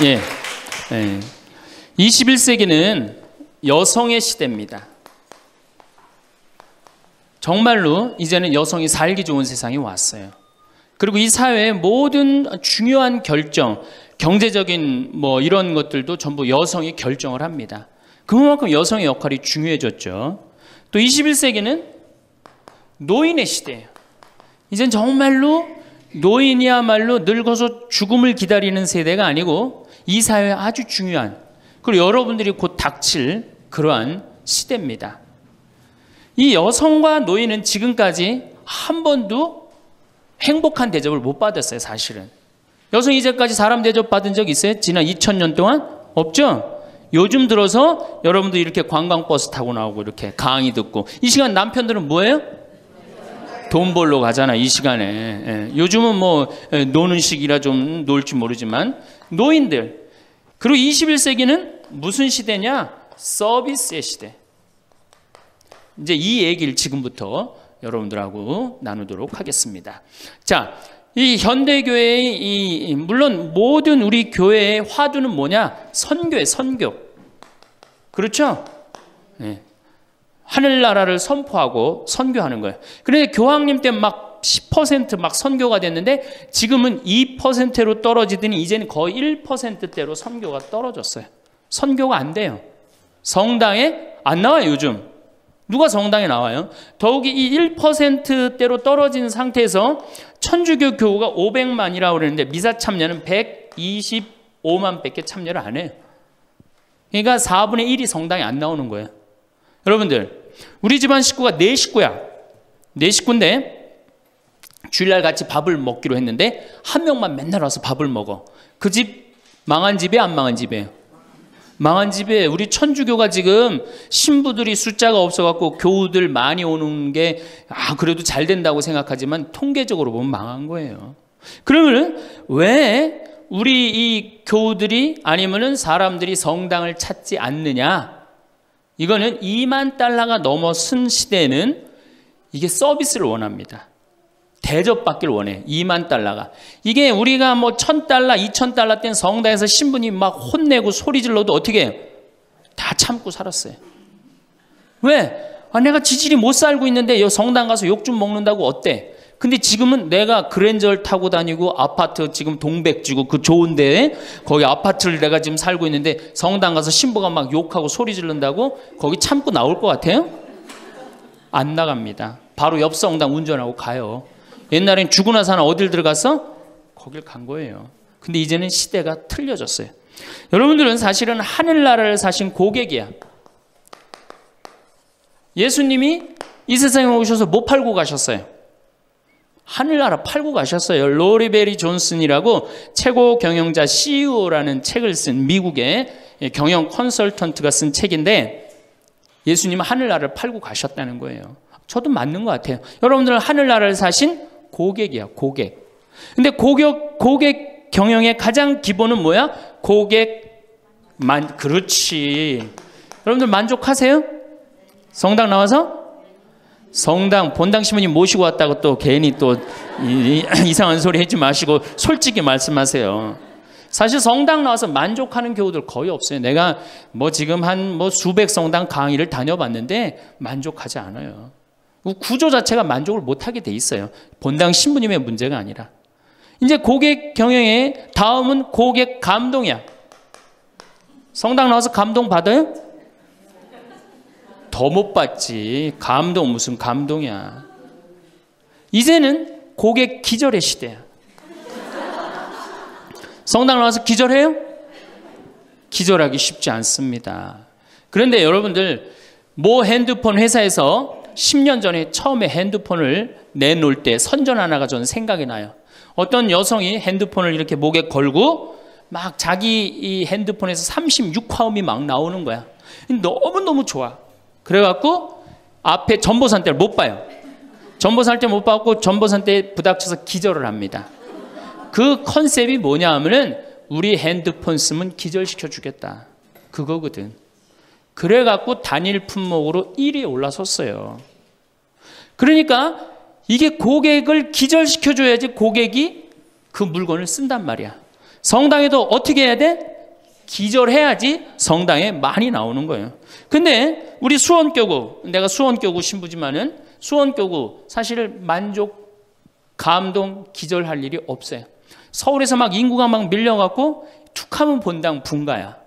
예. 예. 21세기는 여성의 시대입니다. 정말로 이제는 여성이 살기 좋은 세상이 왔어요. 그리고 이 사회의 모든 중요한 결정, 경제적인 뭐 이런 것들도 전부 여성이 결정을 합니다. 그만큼 여성의 역할이 중요해졌죠. 또 21세기는 노인의 시대예요. 이젠 정말로 노인이야말로 늙어서 죽음을 기다리는 세대가 아니고 이 사회에 아주 중요한, 그리고 여러분들이 곧 닥칠 그러한 시대입니다. 이 여성과 노인은 지금까지 한 번도 행복한 대접을 못 받았어요. 사실은 여성이 이제까지 사람 대접 받은 적 있어요? 지난 2000년 동안? 없죠? 요즘 들어서 여러분들 이렇게 관광버스 타고 나오고 이렇게 강의 듣고, 이 시간 남편들은 뭐예요? 돈 벌러 가잖아 이 시간에. 예. 요즘은 뭐 노는 시기라 좀 놀지 모르지만 노인들. 그리고 21세기는 무슨 시대냐? 서비스의 시대. 이제 이 얘기를 지금부터 여러분들하고 나누도록 하겠습니다. 자, 이 현대교회의 물론 모든 우리 교회의 화두는 뭐냐? 선교예요. 선교. 그렇죠? 네. 하늘나라를 선포하고 선교하는 거예요. 그런데 교황님 때 막 10% 막 선교가 됐는데 지금은 2%로 떨어지더니 이제는 거의 1%대로 선교가 떨어졌어요. 선교가 안 돼요. 성당에 안 나와요 요즘. 누가 성당에 나와요? 더욱이 이 1%대로 떨어진 상태에서 천주교 교우가 500만이라고 그러는데 미사 참여는 125만 밖에 참여를 안 해요. 그러니까 4분의 1이 성당에 안 나오는 거예요. 여러분들, 우리 집안 식구가 4식구야. 4식구인데 주일날 같이 밥을 먹기로 했는데 한 명만 맨날 와서 밥을 먹어. 그 집 망한 집이에요? 안 망한 집이에요? 망한 집에. 우리 천주교가 지금 신부들이 숫자가 없어갖고 교우들 많이 오는 게 그래도 잘 된다고 생각하지만 통계적으로 보면 망한 거예요. 그러면 왜 우리 이 교우들이 아니면은 사람들이 성당을 찾지 않느냐? 이거는 2만 달러가 넘어선 시대에는 이게 서비스를 원합니다. 대접받기를 원해. 2만 달러가. 이게 우리가 뭐 1000달러, 2000달러 땐 성당에서 신부님 막 혼내고 소리 질러도 어떻게 해요? 다 참고 살았어요. 왜? 내가 지질이 못 살고 있는데 여기 성당 가서 욕 좀 먹는다고 어때? 근데 지금은 내가 그랜저를 타고 다니고 아파트 지금 동백지구 그 좋은 데에 거기 아파트를 내가 지금 살고 있는데 성당 가서 신부가 막 욕하고 소리 지른다고 거기 참고 나올 것 같아요? 안 나갑니다. 바로 옆 성당 운전하고 가요. 옛날엔 죽고 나서 어딜 들어갔어? 거길 간 거예요. 근데 이제는 시대가 틀려졌어요. 여러분들은 사실은 하늘나라를 사신 고객이야. 예수님이 이 세상에 오셔서 뭐 팔고 가셨어요? 하늘나라 팔고 가셨어요. 로리베리 존슨이라고 최고 경영자 CEO라는 책을 쓴 미국의 경영 컨설턴트가 쓴 책인데 예수님은 하늘나라를 팔고 가셨다는 거예요. 저도 맞는 것 같아요. 여러분들은 하늘나라를 사신 고객이야, 고객. 근데 고객 경영의 가장 기본은 뭐야? 그렇지. 여러분들 만족하세요? 성당 나와서? 성당 본당 신부님 모시고 왔다고 또 괜히 또 이상한 소리 하지 마시고 솔직히 말씀하세요. 사실 성당 나와서 만족하는 교우들 거의 없어요. 내가 뭐 지금 한 수백 성당 강의를 다녀봤는데 만족하지 않아요. 구조 자체가 만족을 못하게 돼 있어요. 본당 신부님의 문제가 아니라. 이제 고객 경영의 다음은 고객 감동이야. 성당 나와서 감동 받아요? 더 못 받지. 감동 무슨 감동이야. 이제는 고객 기절의 시대야. 성당 나와서 기절해요? 기절하기 쉽지 않습니다. 그런데 여러분들 모 핸드폰 회사에서 10년 전에 처음에 핸드폰을 내놓을 때 선전 하나가 저는 생각이 나요. 어떤 여성이 핸드폰을 이렇게 목에 걸고 막 자기 이 핸드폰에서 36화음이 막 나오는 거야. 너무너무 좋아. 그래갖고 앞에 전보산 때를 못 봐요. 전보산 때 못 받고 전보산 때 부닥쳐서 기절을 합니다. 그 컨셉이 뭐냐 하면은 우리 핸드폰 쓰면 기절시켜 주겠다. 그거거든. 그래갖고 단일 품목으로 1위에 올라섰어요. 그러니까 이게 고객을 기절시켜줘야지 고객이 그 물건을 쓴단 말이야. 성당에도 어떻게 해야 돼? 기절해야지 성당에 많이 나오는 거예요. 근데 우리 수원교구, 내가 수원교구 신부지만은 수원교구 사실 만족, 감동, 기절할 일이 없어요. 서울에서 막 인구가 막 밀려갖고 툭하면 본당 분가야.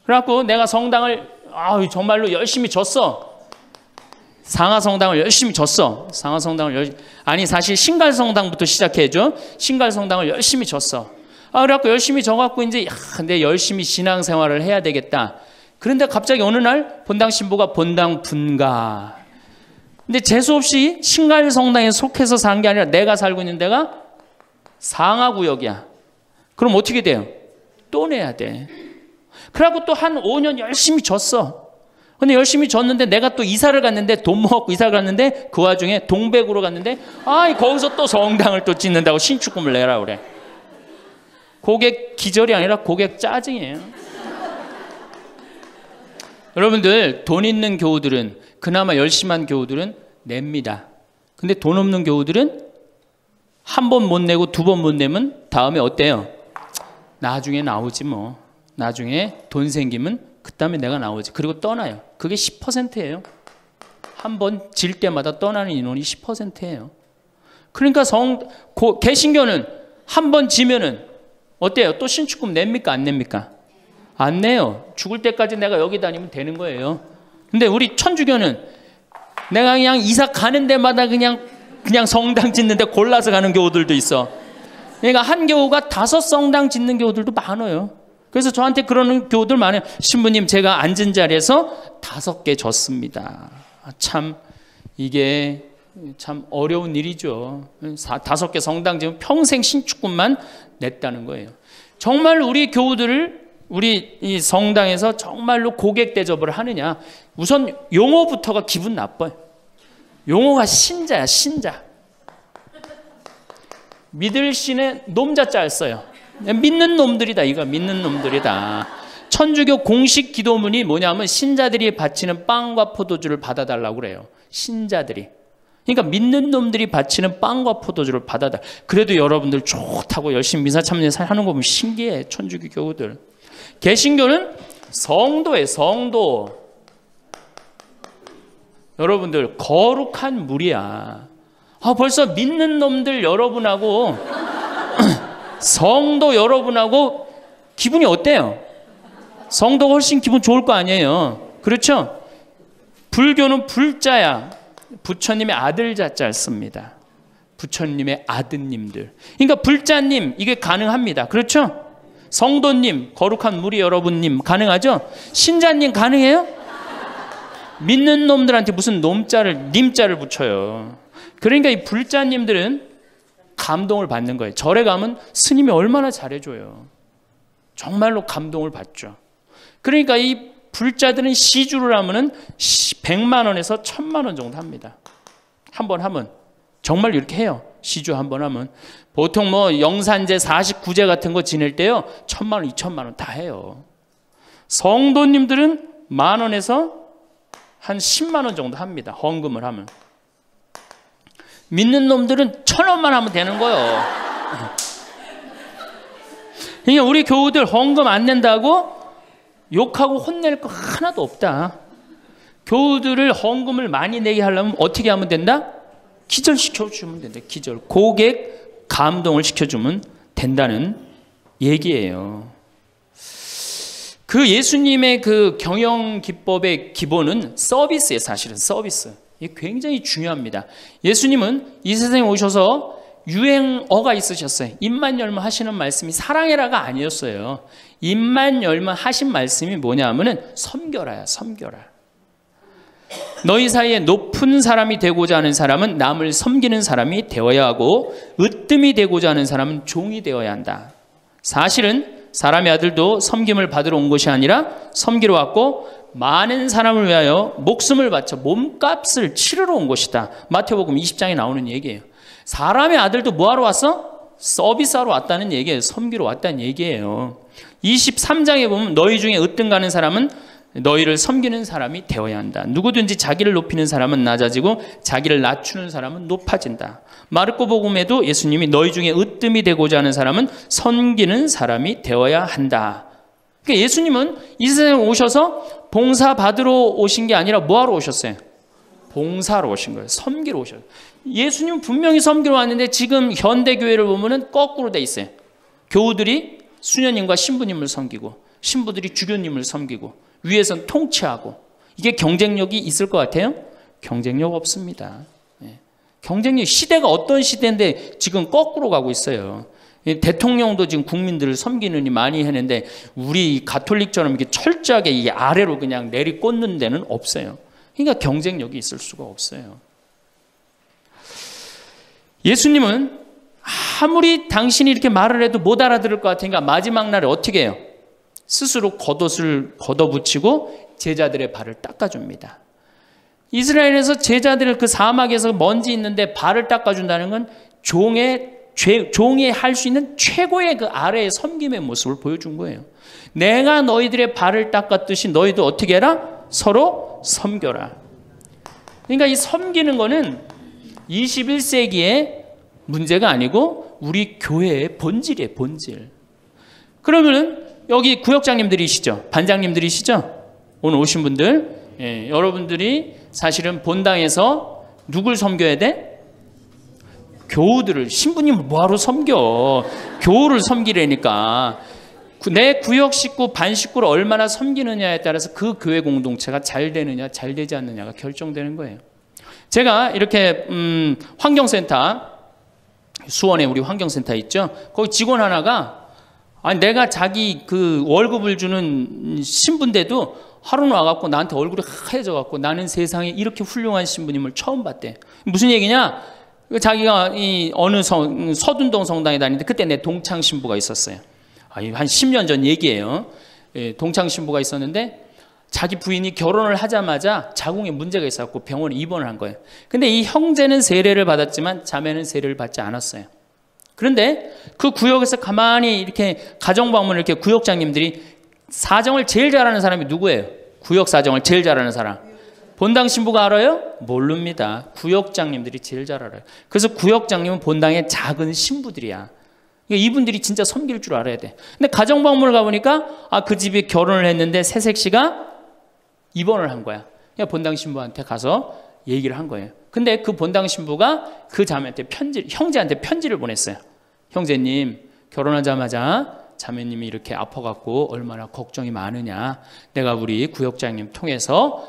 그래갖고 내가 성당을 정말로 열심히 줬어. 상하성당을 열심히 줬어. 아니 사실 신갈성당부터 시작해줘. 신갈성당을 열심히 줬어. 그래갖고 열심히 져갖고 이제 내 열심히 신앙생활을 해야 되겠다. 그런데 갑자기 어느 날 본당 신부가 본당 분가. 근데 재수없이 신갈성당에 속해서 산 게 아니라 내가 살고 있는 데가 상하구역이야. 그럼 어떻게 돼요? 또 내야 돼. 그래갖고 또 한 5년 열심히 졌어. 근데 열심히 졌는데 내가 또 이사를 갔는데 돈 모았고 이사를 갔는데 그 와중에 동백으로 갔는데 거기서 또 성당을 또 짓는다고 신축금을 내라 그래. 고객 기절이 아니라 고객 짜증이에요. 여러분들 돈 있는 교우들은 그나마 열심한 교우들은 냅니다. 근데 돈 없는 교우들은 한 번 못 내고 두 번 못 내면 다음에 어때요? 나중에 나오지 뭐. 나중에 돈 생기면 그다음에 내가 나오지. 그리고 떠나요. 그게 10%예요. 한 번 질 때마다 떠나는 인원이 10%예요. 그러니까 개신교는 한 번 지면은 어때요? 또 신축금 냅니까? 안 냅니까? 안 내요. 죽을 때까지 내가 여기 다니면 되는 거예요. 근데 우리 천주교는 내가 그냥 이사 가는 데마다 그냥 성당 짓는데 골라서 가는 교우들도 있어. 그러니까 한 교우가 5 성당 짓는 교우들도 많아요. 그래서 저한테 그러는 교우들 많아요. 신부님 제가 앉은 자리에서 5개 졌습니다. 참 이게 참 어려운 일이죠. 5개 성당 지금 평생 신축금만 냈다는 거예요. 정말 우리 교우들을 우리 이 성당에서 정말로 고객 대접을 하느냐. 우선 용어부터가 기분 나빠요. 용어가 신자야, 신자. 믿을 신의 놈자자를 써요. 믿는 놈들이다. 이거 믿는 놈들이다. 천주교 공식 기도문이 뭐냐면 신자들이 바치는 빵과 포도주를 받아달라고 그래요. 신자들이. 그러니까 믿는 놈들이 바치는 빵과 포도주를 받아달라. 그래도 여러분들 좋다고 열심히 미사 참여하는 거 보면 신기해. 천주교 교우들. 개신교는 성도예요. 성도. 여러분들 거룩한 물이야. 벌써 믿는 놈들 여러분하고 성도 여러분하고 기분이 어때요? 성도가 훨씬 기분 좋을 거 아니에요. 그렇죠? 불교는 불자야. 부처님의 아들 자자를 씁니다. 부처님의 아드님들. 그러니까 불자님 이게 가능합니다. 그렇죠? 성도님, 거룩한 무리 여러분님 가능하죠? 신자님 가능해요? 믿는 놈들한테 무슨 놈자를 님자를 붙여요. 그러니까 이 불자님들은 감동을 받는 거예요. 절에 가면 스님이 얼마나 잘해줘요. 정말로 감동을 받죠. 그러니까 이 불자들은 시주를 하면은 100만 원에서 1000만 원 정도 합니다. 한 번 하면 정말 이렇게 해요. 시주 한 번 하면 보통 뭐 영산제 49제 같은 거 지낼 때요 1000만 원, 2000만 원 다 해요. 성도님들은 10,000원에서 한 10만 원 정도 합니다. 헌금을 하면. 믿는 놈들은 1,000원만 하면 되는 거예요. 그러니까 우리 교우들 헌금 안 낸다고 욕하고 혼낼 거 하나도 없다. 교우들을 헌금을 많이 내게 하려면 어떻게 하면 된다? 기절시켜주면 된다. 기절. 고객 감동을 시켜주면 된다는 얘기예요. 그 예수님의 그 경영 기법의 기본은 서비스예요. 사실은 서비스. 이게 굉장히 중요합니다. 예수님은 이 세상에 오셔서 유행어가 있으셨어요. 입만 열면 하시는 말씀이 사랑해라가 아니었어요. 입만 열면 하신 말씀이 뭐냐 하면은 섬겨라야, 섬겨라. 너희 사이에 높은 사람이 되고자 하는 사람은 남을 섬기는 사람이 되어야 하고 으뜸이 되고자 하는 사람은 종이 되어야 한다. 사실은 사람의 아들도 섬김을 받으러 온 것이 아니라 섬기러 왔고 많은 사람을 위하여 목숨을 바쳐 몸값을 치르러 온 것이다. 마태복음 20장에 나오는 얘기예요. 사람의 아들도 뭐하러 왔어? 서비스하러 왔다는 얘기예요. 섬기러 왔다는 얘기예요. 23장에 보면 너희 중에 으뜸 가는 사람은 너희를 섬기는 사람이 되어야 한다. 누구든지 자기를 높이는 사람은 낮아지고 자기를 낮추는 사람은 높아진다. 마르코 복음에도 예수님이 너희 중에 으뜸이 되고자 하는 사람은 섬기는 사람이 되어야 한다. 그러니까 예수님은 이 세상에 오셔서 봉사 받으러 오신 게 아니라 뭐하러 오셨어요? 봉사로 오신 거예요. 섬기러 오셨어요. 예수님은 분명히 섬기러 왔는데 지금 현대교회를 보면은 거꾸로 돼 있어요. 교우들이 수녀님과 신부님을 섬기고 신부들이 주교님을 섬기고 위에선 통치하고, 이게 경쟁력이 있을 것 같아요? 경쟁력 없습니다. 경쟁력, 시대가 어떤 시대인데 지금 거꾸로 가고 있어요. 대통령도 지금 국민들을 섬기느니 많이 했는데 우리 가톨릭처럼 이렇게 철저하게 이 아래로 그냥 내리꽂는 데는 없어요. 그러니까 경쟁력이 있을 수가 없어요. 예수님은 아무리 당신이 이렇게 말을 해도 못 알아들을 것 같으니까 마지막 날에 어떻게 해요? 스스로 겉옷을 걷어붙이고 제자들의 발을 닦아줍니다. 이스라엘에서 제자들을 그 사막에서 먼지 있는데 발을 닦아준다는 건 종이 할 수 있는 최고의 그 아래의 섬김의 모습을 보여준 거예요. 내가 너희들의 발을 닦았듯이 너희도 어떻게 해라? 서로 섬겨라. 그러니까 이 섬기는 거는 21세기의 문제가 아니고 우리 교회의 본질이에요, 본질. 그러면은 여기 구역장님들이시죠? 반장님들이시죠? 오늘 오신 분들, 여러분들이 사실은 본당에서 누굴 섬겨야 돼? 교우들을, 신부님을 뭐하러 섬겨? 교우를 섬기라니까. 내 구역 식구, 반 식구를 얼마나 섬기느냐에 따라서 그 교회 공동체가 잘 되느냐, 잘 되지 않느냐가 결정되는 거예요. 제가 이렇게 환경센터, 수원에 우리 환경센터 있죠? 거기 직원 하나가 내가 자기 그 월급을 주는 신부인데도 하루는 와갖고 나한테 얼굴이 하얘져갖고 나는 세상에 이렇게 훌륭한 신부님을 처음 봤대. 무슨 얘기냐? 자기가 이 어느 서둔동 성당에 다니는데 그때 내 동창 신부가 있었어요. 한 10년 전 얘기예요. 동창 신부가 있었는데 자기 부인이 결혼을 하자마자 자궁에 문제가 있어갖고 병원에 입원을 한 거예요. 근데 이 형제는 세례를 받았지만 자매는 세례를 받지 않았어요. 그런데 그 구역에서 가만히 이렇게 가정방문을 이렇게 구역장님들이 사정을 제일 잘하는 사람이 누구예요? 구역 사정을 제일 잘하는 사람. 본당 신부가 알아요? 모릅니다. 구역장님들이 제일 잘 알아요. 그래서 구역장님은 본당의 작은 신부들이야. 그러니까 이분들이 진짜 섬길 줄 알아야 돼. 근데 가정방문을 가보니까 그 집에 결혼을 했는데 새색 씨가 입원을 한 거야. 그러니까 본당 신부한테 가서 얘기를 한 거예요. 근데 그 본당 신부가 그 자매한테 형제한테 편지를 보냈어요. 형제님, 결혼하자마자 자매님이 이렇게 아파갖고 얼마나 걱정이 많으냐. 내가 우리 구역장님 통해서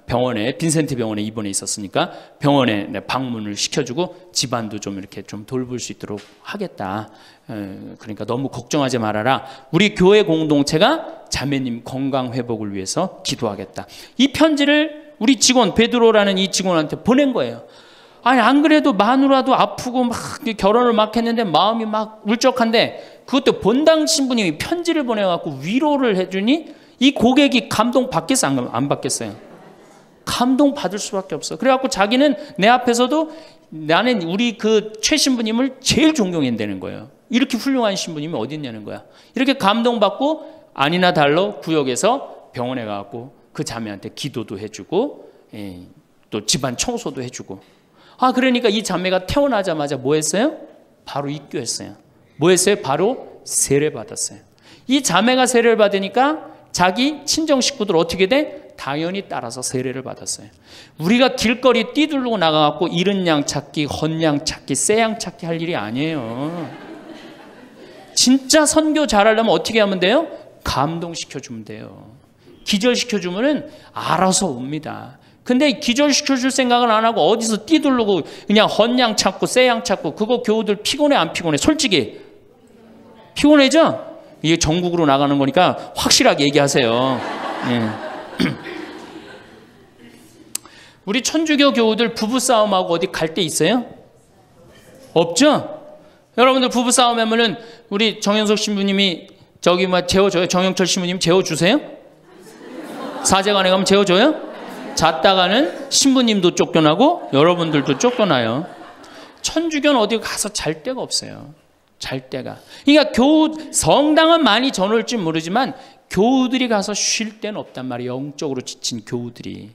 병원에, 빈센트 병원에 입원해 있었으니까 병원에 방문을 시켜주고 집안도 좀 이렇게 좀 돌볼 수 있도록 하겠다. 그러니까 너무 걱정하지 말아라. 우리 교회 공동체가 자매님 건강 회복을 위해서 기도하겠다. 이 편지를 우리 직원, 베드로라는 이 직원한테 보낸 거예요. 안 그래도 마누라도 아프고 막 결혼을 막 했는데 마음이 막 울적한데 그것도 본당 신부님이 편지를 보내갖고 위로를 해주니 이 고객이 감동 받겠어요? 안 받겠어요? 감동 받을 수밖에 없어. 그래갖고 자기는 내 앞에서도 나는 우리 그 최 신부님을 제일 존경한다는 거예요. 이렇게 훌륭한 신부님이 어디 있냐는 거야. 이렇게 감동받고 아니나 달러 구역에서 병원에 가갖고 그 자매한테 기도도 해주고 또 집안 청소도 해주고. 그러니까 이 자매가 태어나자마자 뭐 했어요? 바로 입교했어요. 뭐 했어요? 바로 세례 받았어요. 이 자매가 세례를 받으니까 자기 친정 식구들 어떻게 돼? 당연히 따라서 세례를 받았어요. 우리가 길거리 뛰들고 나가갖고 잃은 양 찾기, 헌 양 찾기, 새 양 찾기 할 일이 아니에요. 진짜 선교 잘하려면 어떻게 하면 돼요? 감동시켜주면 돼요. 기절시켜주면은 알아서 옵니다. 근데 기절시켜줄 생각은 안 하고 어디서 뛰들르고 그냥 헌양 찾고 새 양 찾고 그거 교우들 피곤해 안 피곤해? 솔직히 피곤해죠? 이게 전국으로 나가는 거니까 확실하게 얘기하세요. 우리 천주교 교우들 부부싸움하고 어디 갈 데 있어요? 없죠? 여러분들 부부싸움 하면은 우리 정영석 신부님이 저기 재워줘요? 정영철 신부님 재워주세요? 사제관에 가면 재워줘요? 잤다가는 신부님도 쫓겨나고 여러분들도 쫓겨나요. 천주교는 어디 가서 잘 데가 없어요. 잘 때가. 그러니까 성당은 많이 저놀지 모르지만 교우들이 가서 쉴 데는 없단 말이에요. 영적으로 지친 교우들이.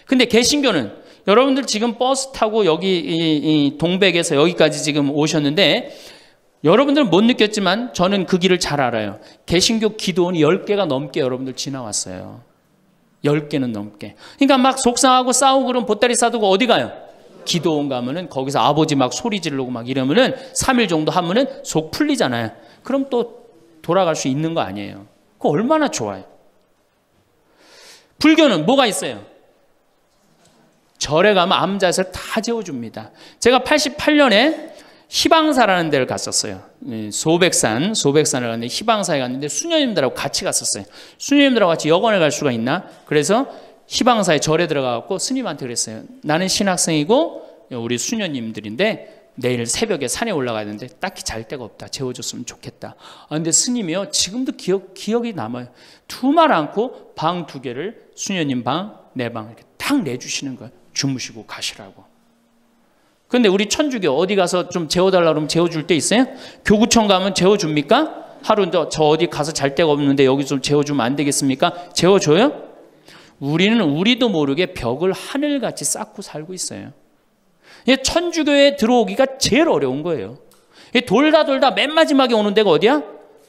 근데 개신교는 여러분들 지금 버스 타고 여기 이 동백에서 여기까지 지금 오셨는데 여러분들은 못 느꼈지만 저는 그 길을 잘 알아요. 개신교 기도원이 10개가 넘게 여러분들 지나왔어요. 10개는 넘게. 그러니까 막 속상하고 싸우고 그러면 보따리 싸두고 어디 가요? 기도원 가면은 거기서 아버지 막 소리 지르고 막 이러면은 3일 정도 하면은 속 풀리잖아요. 그럼 또 돌아갈 수 있는 거 아니에요. 그거 얼마나 좋아요. 불교는 뭐가 있어요? 절에 가면 암자에서 다 재워줍니다. 제가 88년에 희방사라는 데를 갔었어요. 소백산을 갔는데 희방사에 갔는데 수녀님들하고 같이 갔었어요. 수녀님들하고 같이 여관을 갈 수가 있나? 그래서 희방사에 절에 들어가고 스님한테 그랬어요. 나는 신학생이고 우리 수녀님들인데 내일 새벽에 산에 올라가야 되는데 딱히 잘 데가 없다. 재워줬으면 좋겠다. 근데 스님이요 지금도 기억이 남아요. 두말 않고 방 2개를 수녀님 방, 내 방 이렇게 딱 내주시는 거예요. 주무시고 가시라고. 근데 우리 천주교 어디 가서 좀 재워달라 그러면 재워줄 데 있어요? 교구청 가면 재워줍니까? 하루 저 어디 가서 잘 데가 없는데 여기 좀 재워주면 안 되겠습니까? 재워줘요? 우리는 우리도 모르게 벽을 하늘같이 쌓고 살고 있어요. 천주교에 들어오기가 제일 어려운 거예요. 돌다 맨 마지막에 오는 데가 어디야?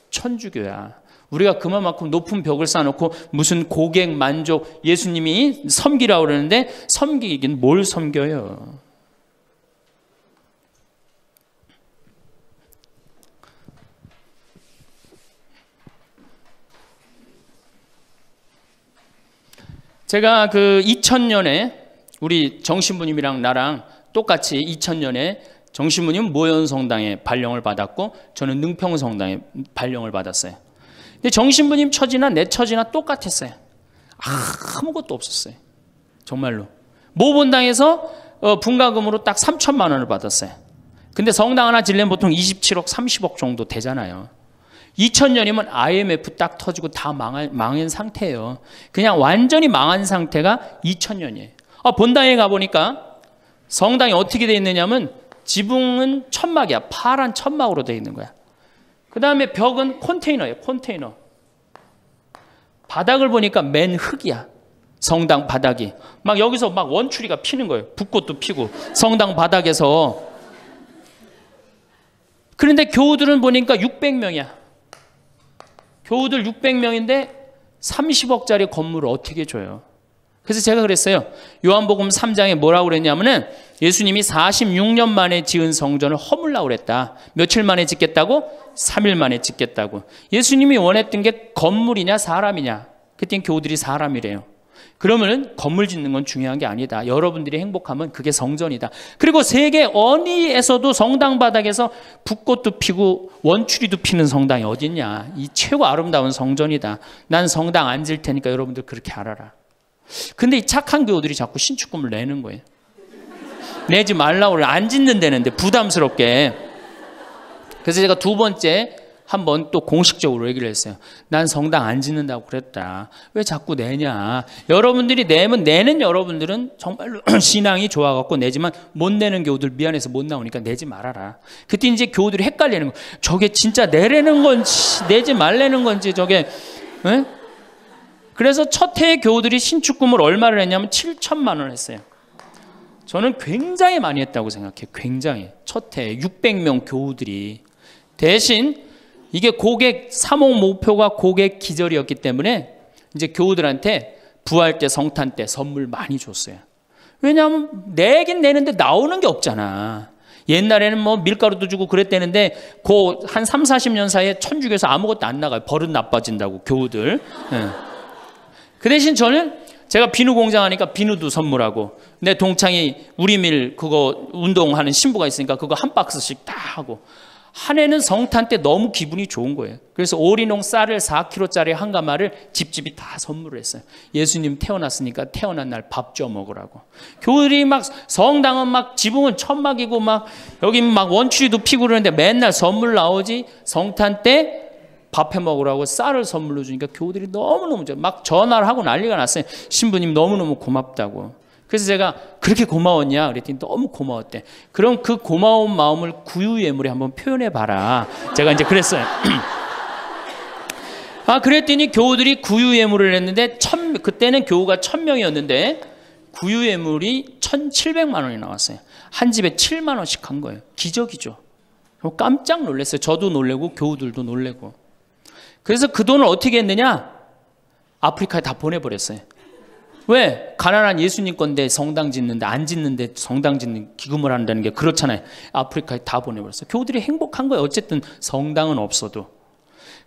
천주교야. 우리가 그만큼 높은 벽을 쌓아놓고 무슨 고객 만족 예수님이 섬기라고 그러는데 섬기긴 뭘 섬겨요. 제가 그 2000년에 우리 정신부님이랑 나랑 똑같이 2000년에 정신부님 모현성당에 발령을 받았고 저는 능평성당에 발령을 받았어요. 근데 정신부님 처지나 내 처지나 똑같았어요. 아무것도 없었어요. 정말로. 모본당에서 분가금으로 딱 3천만 원을 받았어요. 근데 성당 하나 지려면 보통 27억, 30억 정도 되잖아요. 2000년이면 IMF 딱 터지고 다 망한 상태예요. 그냥 완전히 망한 상태가 2000년이에요. 본당에 가보니까 성당이 어떻게 되어 있느냐면 지붕은 천막이야. 파란 천막으로 되어 있는 거야. 그 다음에 벽은 컨테이너예요. 컨테이너. 바닥을 보니까 맨 흙이야. 성당 바닥이. 막 여기서 막 원추리가 피는 거예요. 붓꽃도 피고 성당 바닥에서. 그런데 교우들은 보니까 600명이야. 교우들 600명인데 30억짜리 건물을 어떻게 줘요? 그래서 제가 그랬어요. 요한복음 3장에 뭐라고 그랬냐면은 예수님이 46년 만에 지은 성전을 허물라고 그랬다. 며칠 만에 짓겠다고? 3일 만에 짓겠다고. 예수님이 원했던 게 건물이냐 사람이냐? 그땐 교우들이 사람이래요. 그러면은 건물 짓는 건 중요한 게 아니다. 여러분들이 행복하면 그게 성전이다. 그리고 세계 어디에서도 성당 바닥에서 붓꽃도 피고 원추리도 피는 성당이 어딨냐. 이 최고 아름다운 성전이다. 난 성당 안 질 테니까 여러분들 그렇게 알아라. 근데 이 착한 교우들이 자꾸 신축금을 내는 거예요. 내지 말라고 안 짓는다는데 부담스럽게. 그래서 제가 2번째 한번 또 공식적으로 얘기를 했어요. 난 성당 안 짓는다고 그랬다. 왜 자꾸 내냐. 여러분들이 내는 여러분들은 정말로 신앙이 좋아갖고 내지만 못 내는 교우들 미안해서 못 나오니까 내지 말아라. 그때 이제 교우들이 헷갈리는 거. 저게 진짜 내라는 건지 내지 말라는 건지 저게. 에? 그래서 첫 해에 교우들이 신축금을 얼마를 했냐면 7천만 원 했어요. 저는 굉장히 많이 했다고 생각해요. 굉장히. 첫 해에 600명 교우들이. 대신 이게 고객 사목 목표가 고객 기절이었기 때문에 이제 교우들한테 부활 때 성탄 때 선물 많이 줬어요. 왜냐하면 내긴 내는데 나오는 게 없잖아. 옛날에는 뭐 밀가루도 주고 그랬대는데 그 한 3, 40년 사이에 천주교에서 아무것도 안 나가요. 버릇 나빠진다고 교우들. 네. 그 대신 저는 제가 비누 공장 하니까 비누도 선물하고 내 동창이 우리밀 그거 운동하는 신부가 있으니까 그거 한 박스씩 다 하고 한 해는 성탄 때 너무 기분이 좋은 거예요. 그래서 오리농 쌀을 4kg짜리 한 가마를 집집이 다 선물을 했어요. 예수님 태어났으니까 태어난 날 밥 줘 먹으라고. 교우들이 막 성당은 막 지붕은 천막이고 막 여기 막 원추리도 피고 그러는데 맨날 선물 나오지. 성탄 때 밥 해 먹으라고 쌀을 선물로 주니까 교우들이 너무너무 막 전화를 하고 난리가 났어요. 신부님 너무너무 고맙다고. 그래서 제가 그렇게 고마웠냐 그랬더니 너무 고마웠대. 그럼 그 고마운 마음을 구유예물에 한번 표현해 봐라. 제가 이제 그랬어요. 그랬더니 교우들이 구유예물을 했는데 그때는 교우가 1000명이었는데 구유예물이 1700만 원이 나왔어요. 한 집에 7만 원씩 한 거예요. 기적이죠. 깜짝 놀랐어요. 저도 놀래고 교우들도 놀래고. 그래서 그 돈을 어떻게 했느냐? 아프리카에 다 보내버렸어요. 왜? 가난한 예수님 건데 성당 짓는데 안 짓는데 성당 짓는 기금을 한다는 게 그렇잖아요. 아프리카에 다 보내버렸어요. 교우들이 행복한 거예요. 어쨌든 성당은 없어도.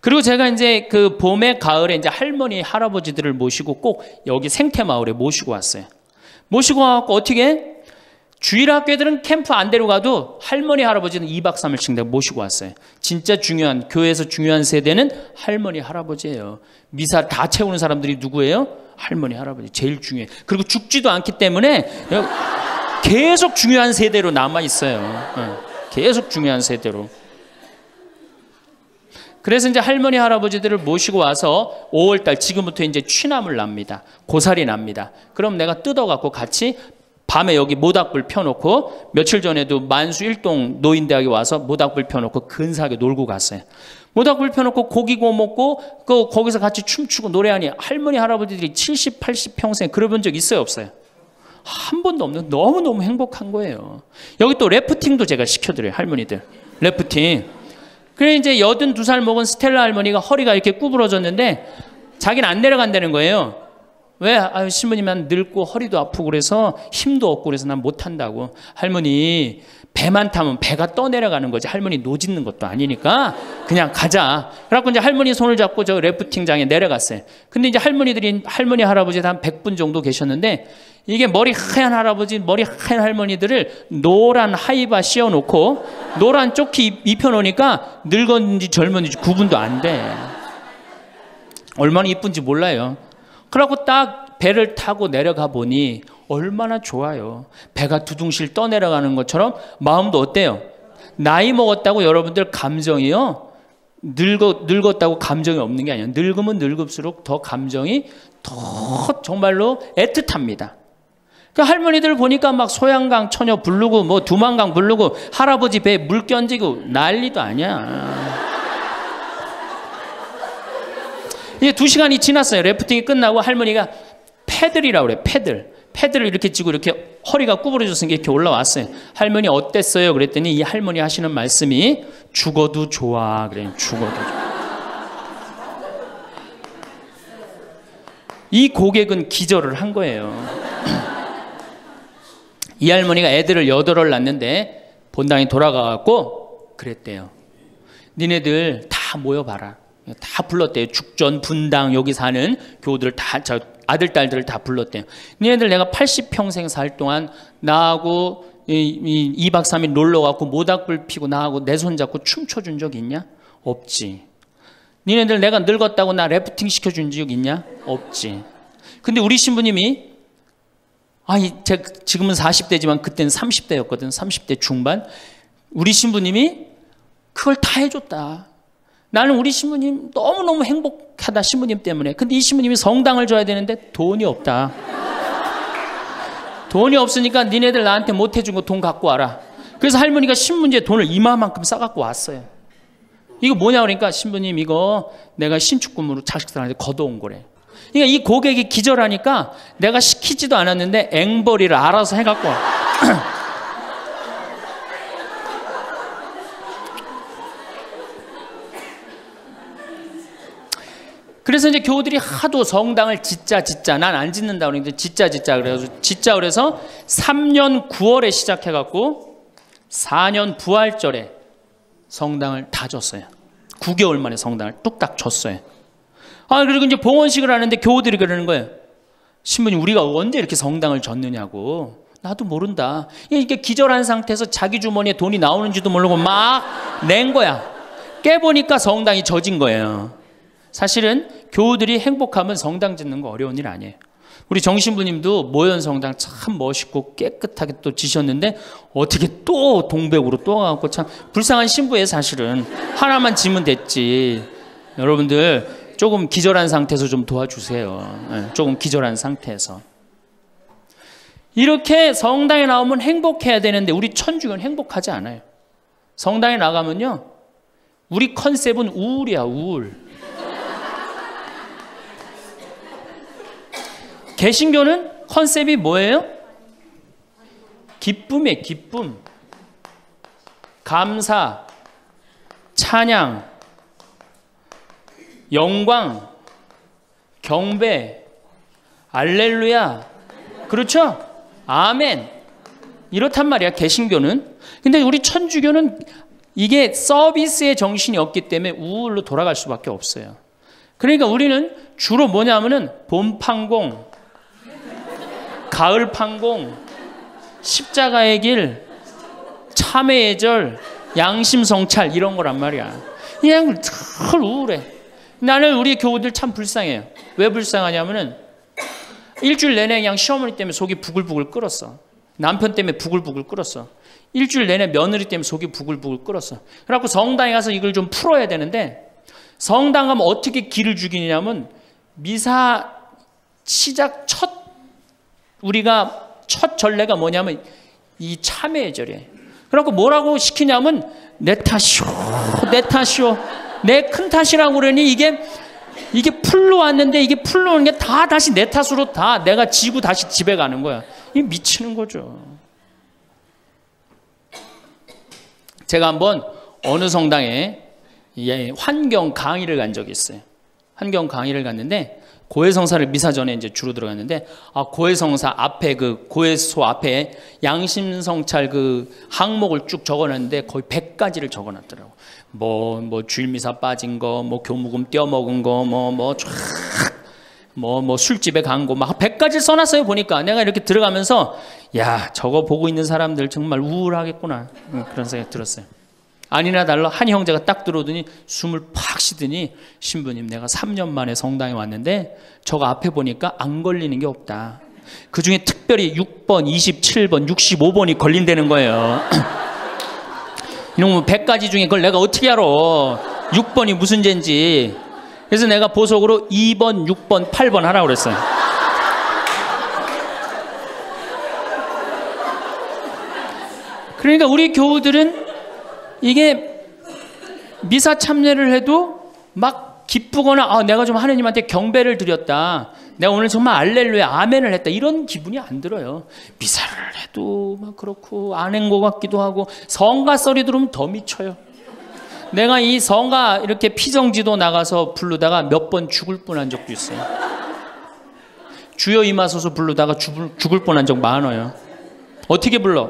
그리고 제가 이제 그 봄에 가을에 이제 할머니 할아버지들을 모시고 꼭 여기 생태마을에 모시고 왔어요. 모시고 와갖고 어떻게? 주일학교들은 캠프 안 데려가도 할머니 할아버지는 2박 3일씩 내가 모시고 왔어요. 진짜 중요한 교회에서 중요한 세대는 할머니 할아버지예요. 미사 다 채우는 사람들이 누구예요? 할머니 할아버지 제일 중요해. 그리고 죽지도 않기 때문에 계속 중요한 세대로 남아 있어요. 계속 중요한 세대로. 그래서 이제 할머니 할아버지들을 모시고 와서 5월달 지금부터 이제 취나물 납니다. 고사리 납니다. 그럼 내가 뜯어갖고 같이 밤에 여기 모닥불 펴놓고 며칠 전에도 만수 일동 노인대학에 와서 모닥불 펴놓고 근사하게 놀고 갔어요. 모닥불 펴놓고 고기 구워 먹고 거기서 같이 춤추고 노래하니 할머니 할아버지들이 70, 80 평생 그러본 적 있어요 없어요? 한 번도 없는 너무너무 행복한 거예요. 여기 또 래프팅도 제가 시켜드려요. 할머니들 래프팅. 그래 이제 82살 먹은 스텔라 할머니가 허리가 이렇게 구부러졌는데 자기는 안 내려간다는 거예요. 왜? 신부님 난 늙고 허리도 아프고 그래서 힘도 없고 그래서 난 못한다고. 할머니 배만 타면 배가 떠내려가는 거지 할머니 노짓는 것도 아니니까 그냥 가자. 그래갖고 이제 할머니 손을 잡고 저 래프팅장에 내려갔어요. 근데 이제 할머니 할아버지 한 100분 정도 계셨는데 이게 머리 하얀 할아버지 머리 하얀 할머니들을 노란 하이바 씌워놓고 노란 조끼 입혀놓으니까 늙었는지 젊었는지 구분도 안 돼. 얼마나 이쁜지 몰라요. 그러고 딱 배를 타고 내려가 보니 얼마나 좋아요. 배가 두둥실 떠내려가는 것처럼 마음도 어때요? 나이 먹었다고 여러분들 감정이요. 늙었다고 감정이 없는 게 아니에요. 늙으면 늙을수록 더 감정이 더 정말로 애틋합니다. 그 할머니들 보니까 막 소양강 처녀 부르고 뭐 두만강 부르고 할아버지 배에 물 끼얹고 난리도 아니야. 이제 2시간이 지났어요. 래프팅이 끝나고 할머니가 패들이라고 그래요. 패들을 이렇게 쥐고 이렇게 허리가 구부러졌으니까 이렇게 올라왔어요. 할머니 어땠어요? 그랬더니 이 할머니 하시는 말씀이 죽어도 좋아. 그래요. 죽어도 좋아. 이 고객은 기절을 한 거예요. 이 할머니가 애들을 8을 낳는데 본당에 돌아가갖고 그랬대요. 니네들 다 모여봐라. 다 불렀대요. 죽전, 분당 여기 사는 교우들 다 아들, 딸들을 다 불렀대요. 니네들 내가 80평생 살 동안 나하고 2박 3일 놀러 가고 모닥불 피고 나하고 내 손 잡고 춤춰준 적 있냐? 없지. 니네들 내가 늙었다고 나 래프팅 시켜준 적 있냐? 없지. 근데 우리 신부님이 제가 지금은 40대지만 그때는 30대였거든. 30대 중반. 우리 신부님이 그걸 다 해줬다. 나는 우리 신부님 너무너무 행복하다. 신부님 때문에. 근데 이 신부님이 성당을 줘야 되는데 돈이 없다. 돈이 없으니까 니네들 나한테 못 해준 거 돈 갖고 와라. 그래서 할머니가 신문지에 돈을 이만큼 싸갖고 왔어요. 이거 뭐냐 그러니까 신부님 이거 내가 신축금으로 자식들한테 걷어온 거래. 그러니까 이 고객이 기절하니까 내가 시키지도 않았는데 앵벌이를 알아서 해갖고 와. 그래서 이제 교우들이 하도 성당을 짓자 난 안 짓는다 그러는데 짓자 그래서 3년 9월에 시작해갖고 4년 부활절에 성당을 다 줬어요. 9개월 만에 성당을 뚝딱 줬어요. 그리고 이제 봉헌식을 하는데 교우들이 그러는 거예요. 신부님 우리가 언제 이렇게 성당을 줬느냐고. 나도 모른다. 이렇게 기절한 상태에서 자기 주머니에 돈이 나오는지도 모르고 막 낸 거야. 깨보니까 성당이 젖은 거예요. 사실은 교우들이 행복하면 성당 짓는 거 어려운 일 아니에요. 우리 정신부님도 모현 성당 참 멋있고 깨끗하게 또 지셨는데 어떻게 또 동백으로 또 가고 참 불쌍한 신부예요. 사실은 하나만 지면 됐지. 여러분들 조금 기절한 상태에서 좀 도와주세요. 조금 기절한 상태에서. 이렇게 성당에 나오면 행복해야 되는데 우리 천주교는 행복하지 않아요. 성당에 나가면요, 우리 컨셉은 우울이야, 우울. 개신교는 컨셉이 뭐예요? 기쁨이에요, 기쁨. 감사, 찬양, 영광, 경배, 알렐루야. 그렇죠? 아멘. 이렇단 말이야, 개신교는. 근데 우리 천주교는 이게 서비스의 정신이 없기 때문에 우울로 돌아갈 수밖에 없어요. 그러니까 우리는 주로 뭐냐면은 봄 판공, 가을 판공, 십자가의 길, 참회의 절, 양심 성찰 이런 거란 말이야. 그냥 늘 우울해. 나는 우리 교우들 참 불쌍해요. 왜 불쌍하냐면은 일주일 내내 그냥 시어머니 때문에 속이 부글부글 끓었어. 남편 때문에 부글부글 끓었어. 일주일 내내 며느리 때문에 속이 부글부글 끓었어. 그래갖고 성당에 가서 이걸 좀 풀어야 되는데, 성당 가면 어떻게 기를 죽이냐면 미사 시작 우리가 첫 전례가 뭐냐면 이 참회의 절이에요. 그래갖고 뭐라고 시키냐면 내 탓이오, 내 탓이오, 내 큰 탓이라고 그러니 이게 풀로 왔는데 이게 풀로 오는 게 다 다시 내 탓으로 다 내가 지고 다시 집에 가는 거야. 이게 미치는 거죠. 제가 한번 어느 성당에 환경 강의를 간 적이 있어요. 환경 강의를 갔는데 고해성사를 미사 전에 이제 주로 들어갔는데, 고해성사 앞에 그 고해소 앞에 양심성찰 그 항목을 쭉 적어놨는데 거의 100가지를 적어놨더라고. 뭐 주일미사 빠진 거, 뭐 교무금 떼어먹은 거, 뭐 술집에 간 거, 막 100가지 써놨어요. 보니까 내가 이렇게 들어가면서 야, 저거 보고 있는 사람들 정말 우울하겠구나, 그런 생각이 들었어요. 아니나 달라 한 형제가 딱 들어오더니 숨을 팍 쉬더니, 신부님 내가 3년 만에 성당에 왔는데 저거 앞에 보니까 안 걸리는 게 없다. 그중에 특별히 6번, 27번, 65번이 걸린다는 거예요. 이놈의 100가지 중에 그걸 내가 어떻게 알아, 6번이 무슨 죄인지. 그래서 내가 보석으로 2번, 6번, 8번 하라고 그랬어요. 그러니까 우리 교우들은 이게 미사 참여를 해도 막 기쁘거나 내가 좀 하느님한테 경배를 드렸다, 내가 오늘 정말 알렐루야 아멘을 했다, 이런 기분이 안 들어요. 미사를 해도 막 그렇고 안 한 것 같기도 하고, 성가 썰이 들으면 더 미쳐요. 내가 이 성가 이렇게 피정지도 나가서 부르다가 몇 번 죽을 뻔한 적도 있어요. 주여 임하소서 부르다가 죽을 뻔한 적 많아요. 어떻게 불러?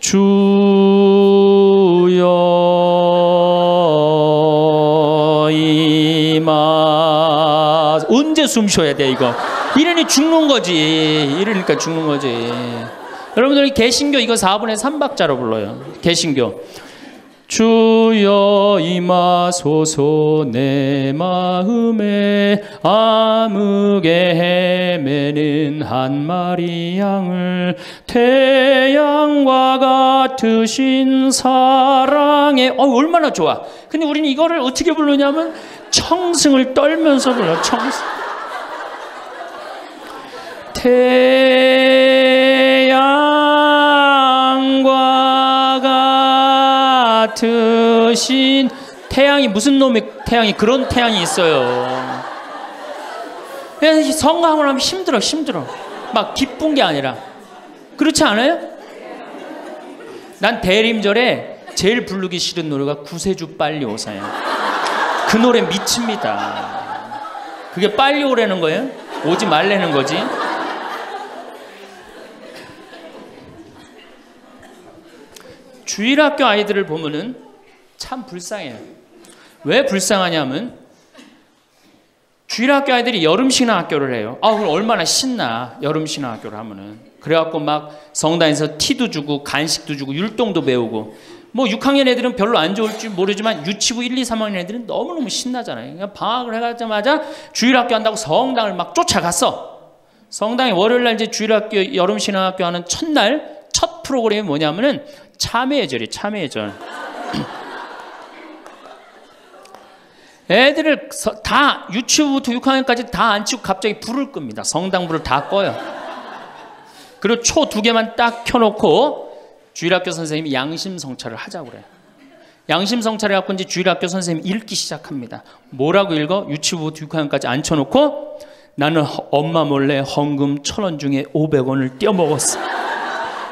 주여 임하. 언제 숨 쉬어야 돼 이거? 이러니 죽는 거지. 이러니까 죽는 거지. 여러분들 개신교 이거 4분의 3박자로 불러요. 개신교. 주여 임하소서 내 마음에 암흑에 헤매는 한 마리 양을 태양과 같으신 사랑에. 얼마나 좋아. 근데 우리는 이거를 어떻게 부르냐면 청승을 떨면서 불러. 청승. 태양과 같으신. 태양이 무슨 놈의 태양이, 그런 태양이 있어요. 성가하고 나면 힘들어. 막 기쁜 게 아니라. 그렇지 않아요? 난 대림절에 제일 부르기 싫은 노래가 구세주 빨리 오사야. 그 노래 미칩니다. 그게 빨리 오라는 거예요? 오지 말라는 거지. 주일학교 아이들을 보면은 참 불쌍해요. 왜 불쌍하냐면 주일학교 아이들이 여름신학교를 해요. 그럼 얼마나 신나, 여름신학교를 하면은. 그래갖고 막 성당에서 티도 주고 간식도 주고 율동도 배우고. 뭐 6학년 애들은 별로 안 좋을지 모르지만 유치부 1, 2, 3학년 애들은 너무너무 신나잖아요. 그러니까 방학을 해가자마자 주일학교 한다고 성당을 막 쫓아갔어. 성당에 월요일날 이제 주일학교 여름신학교 하는 첫날 첫 프로그램이 뭐냐면은 참회의 절이, 참회의 절. 애들을 다 유치부부터 6학년까지 다 안 치고 갑자기 불을 끕니다. 성당 불을 다 꺼요. 그리고 초 2개만 딱 켜놓고 주일학교 선생님이 양심성찰을 하자고 그래요. 양심성찰을 갖고 이제 주일학교 선생님이 읽기 시작합니다. 뭐라고 읽어? 유치부부터 6학년까지 앉혀놓고 나는 엄마 몰래 헌금 1,000원 중에 500원을 떼어먹었어.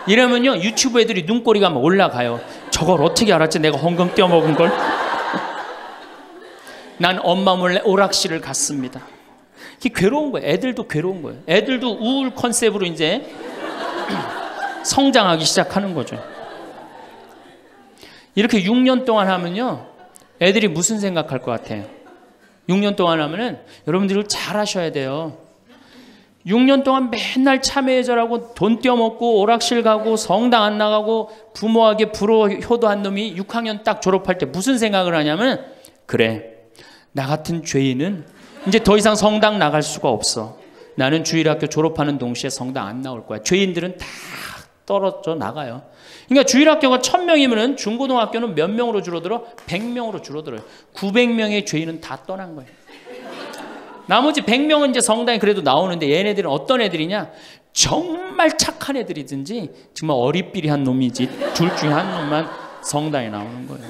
이러면요 유치부 애들이 눈꼬리가 막 올라가요. 저걸 어떻게 알았지? 내가 헌금 떼어먹은 걸? 난 엄마 몰래 오락실을 갔습니다. 이게 괴로운 거예요. 애들도 괴로운 거예요. 애들도 우울 컨셉으로 이제 성장하기 시작하는 거죠. 이렇게 6년 동안 하면요 애들이 무슨 생각할 것 같아요? 6년 동안 하면은 여러분들이 잘 하셔야 돼요. 6년 동안 맨날 참회절하고 돈 떼어먹고 오락실 가고 성당 안 나가고 부모에게 불호 효도한 놈이 6학년 딱 졸업할 때 무슨 생각을 하냐면, 그래 나 같은 죄인은 이제 더 이상 성당 나갈 수가 없어. 나는 주일학교 졸업하는 동시에 성당 안 나올 거야. 죄인들은 다 떨어져 나가요. 그러니까 주일학교가 1,000명이면 중고등학교는 몇 명으로 줄어들어? 100명으로 줄어들어요. 900명의 죄인은 다 떠난 거예요. 나머지 100명은 이제 성당에 그래도 나오는데, 얘네들은 어떤 애들이냐? 정말 착한 애들이든지 정말 어리삐리한 놈이지 둘 중에 한 놈만 성당에 나오는 거예요.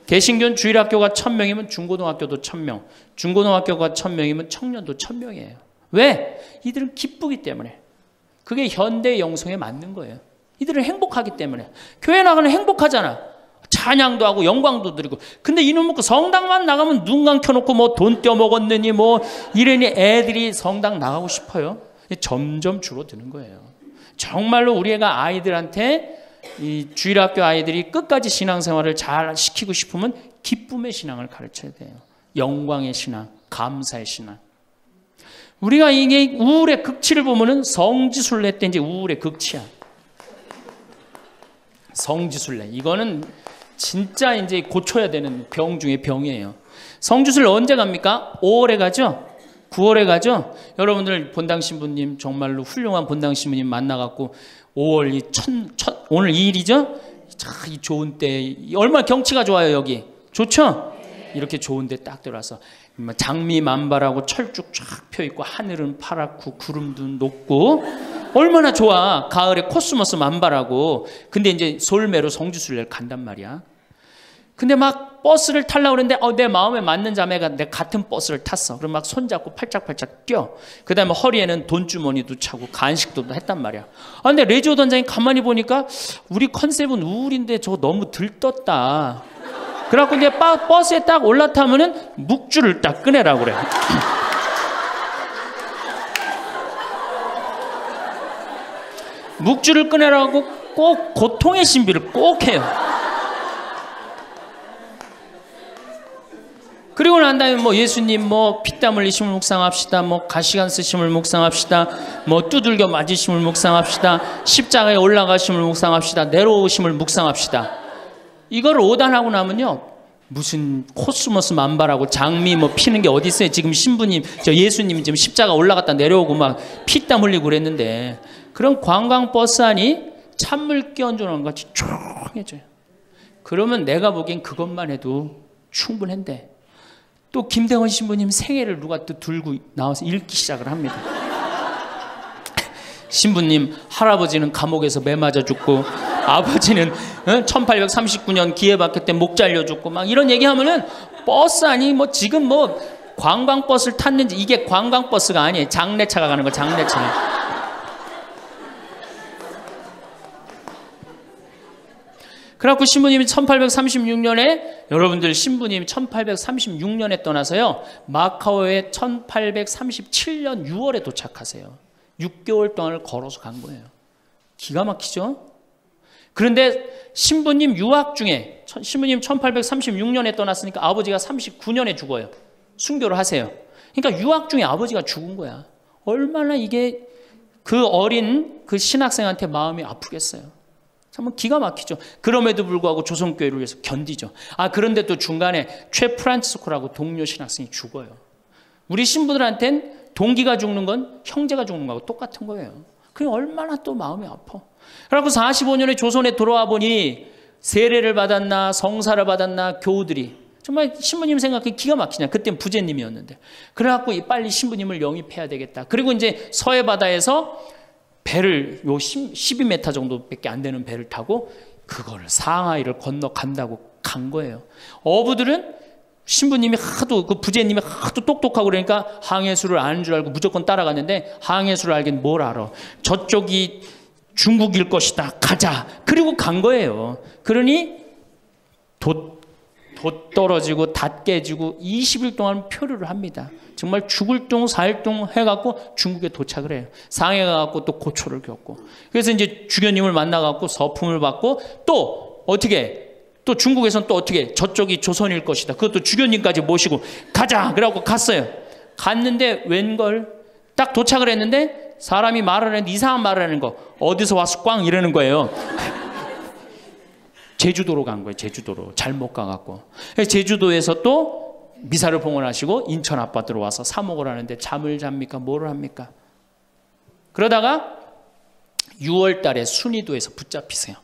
개신교는 주일학교가 1,000명이면 중고등학교도 1,000명, 중고등학교가 1,000명이면 청년도 1,000명이에요. 왜? 이들은 기쁘기 때문에. 그게 현대 영성에 맞는 거예요. 이들은 행복하기 때문에. 교회 나가면 행복하잖아. 찬양도 하고 영광도 드리고. 근데 이놈 그 성당만 나가면 눈 감켜놓고 뭐 돈 떼어먹었느니 뭐 이러니 애들이 성당 나가고 싶어요. 점점 줄어드는 거예요. 정말로 우리 애가 아이들한테, 이 주일학교 아이들이 끝까지 신앙생활을 잘 시키고 싶으면 기쁨의 신앙을 가르쳐야 돼요. 영광의 신앙, 감사의 신앙. 우리가 이게 우울의 극치를 보면은 성지순례 때 이제 우울의 극치야. 성지순례. 이거는 진짜 이제 고쳐야 되는 병 중에 병이에요. 성지순례 언제 갑니까? 5월에 가죠? 9월에 가죠? 여러분들 본당 신부님 정말로 훌륭한 본당 신부님 만나갖고 5월 오늘 2일이죠? 참 이 좋은 때, 얼마나 경치가 좋아요 여기. 좋죠? 이렇게 좋은 데 딱 들어와서 장미 만발하고 철쭉 쫙 펴있고 하늘은 파랗고 구름도 높고 얼마나 좋아. 가을에 코스모스 만발하고. 근데 이제 솔매로 성지순례를 간단 말이야. 근데 막 버스를 타려고 그러는데 내 마음에 맞는 자매가 내 같은 버스를 탔어. 그럼 막 손잡고 팔짝팔짝 뛰어. 그 다음에 허리에는 돈주머니도 차고 간식도 했단 말이야. 근데 레지오 단장이 가만히 보니까 우리 컨셉은 우울인데 저거 너무 들떴다. 그래갖고 이제 버스에 딱 올라타면은 묵주를 딱 꺼내라고 그래. 묵주를 꺼내라고 꼭 고통의 신비를 꼭 해요. 그리고 난 다음에 뭐 예수님 뭐 피땀 흘리심을 묵상합시다. 뭐 가시관 쓰심을 묵상합시다. 뭐 두들겨 맞으심을 묵상합시다. 십자가에 올라가심을 묵상합시다. 내려오심을 묵상합시다. 이걸 오단하고 나면요, 무슨 코스모스 만발하고 장미 뭐 피는 게 어디 있어요. 지금 신부님, 저 예수님이 지금 십자가 올라갔다 내려오고 막 피땀 흘리고 그랬는데, 그런 관광버스 안이 찬물 끼얹어놓은 것 같이 조용해져요. 그러면 내가 보기엔 그것만 해도 충분한데, 또 김대원 신부님 생애를 누가 또 들고 나와서 읽기 시작을 합니다. 신부님 할아버지는 감옥에서 매 맞아 죽고, 아버지는 1839년 기회박해 때 목 잘려 죽고, 막 이런 얘기하면은 버스 아니 뭐 지금 뭐 관광버스를 탔는지, 이게 관광버스가 아니에요. 장례차가 가는 거, 장례차. 그래갖고 신부님이 1836년에, 여러분들 신부님이 1836년에 떠나서요, 마카오에 1837년 6월에 도착하세요. 6개월 동안을 걸어서 간 거예요. 기가 막히죠? 그런데 신부님 유학 중에, 신부님 1836년에 떠났으니까 아버지가 39년에 죽어요. 순교를 하세요. 그러니까 유학 중에 아버지가 죽은 거야. 얼마나 이게 그 어린 그 신학생한테 마음이 아프겠어요. 정말 기가 막히죠. 그럼에도 불구하고 조선교회를 위해서 견디죠. 그런데 또 중간에 최 프란치스코라고 동료 신학생이 죽어요. 우리 신부들한텐 동기가 죽는 건 형제가 죽는 거하고 똑같은 거예요. 그게 얼마나 또 마음이 아파. 그래갖고 45년에 조선에 돌아와 보니 세례를 받았나 성사를 받았나 교우들이 정말 신부님 생각해 기가 막히냐. 그땐 부제님이었는데. 그래갖고 빨리 신부님을 영입해야 되겠다. 그리고 이제 서해 바다에서 배를 요 12m 정도밖에 안 되는 배를 타고 그거를 상하이를 건너간다고 간 거예요. 어부들은 신부님이 하도 그 부제님이 하도 똑똑하고 그러니까 항해수를 아는 줄 알고 무조건 따라갔는데 항해수를 알긴 뭘 알아. 저쪽이 중국일 것이다. 가자. 그리고 간 거예요. 그러니 돛 떨어지고 닷 깨지고 20일 동안 표류를 합니다. 정말 죽을 둥 살 둥 해갖고 중국에 도착을 해요. 상해 가갖고 또 고초를 겪고. 그래서 이제 주교님을 만나갖고 서품을 받고 또 어떻게 또 중국에서는 또 어떻게 저쪽이 조선일 것이다. 그것도 주교님까지 모시고 가자. 그래갖고 갔어요. 갔는데 웬걸 딱 도착을 했는데 사람이 말을 했는데 이상한 말을 하는 거. 어디서 와서 꽝 이러는 거예요. 제주도로 간 거예요. 제주도로. 잘못 가갖고. 제주도에서 또 미사를 봉헌하시고 인천 아파트로 와서 사목을 하는데 잠을 잡니까? 뭐를 합니까? 그러다가 6월 달에 순이도에서 붙잡히세요.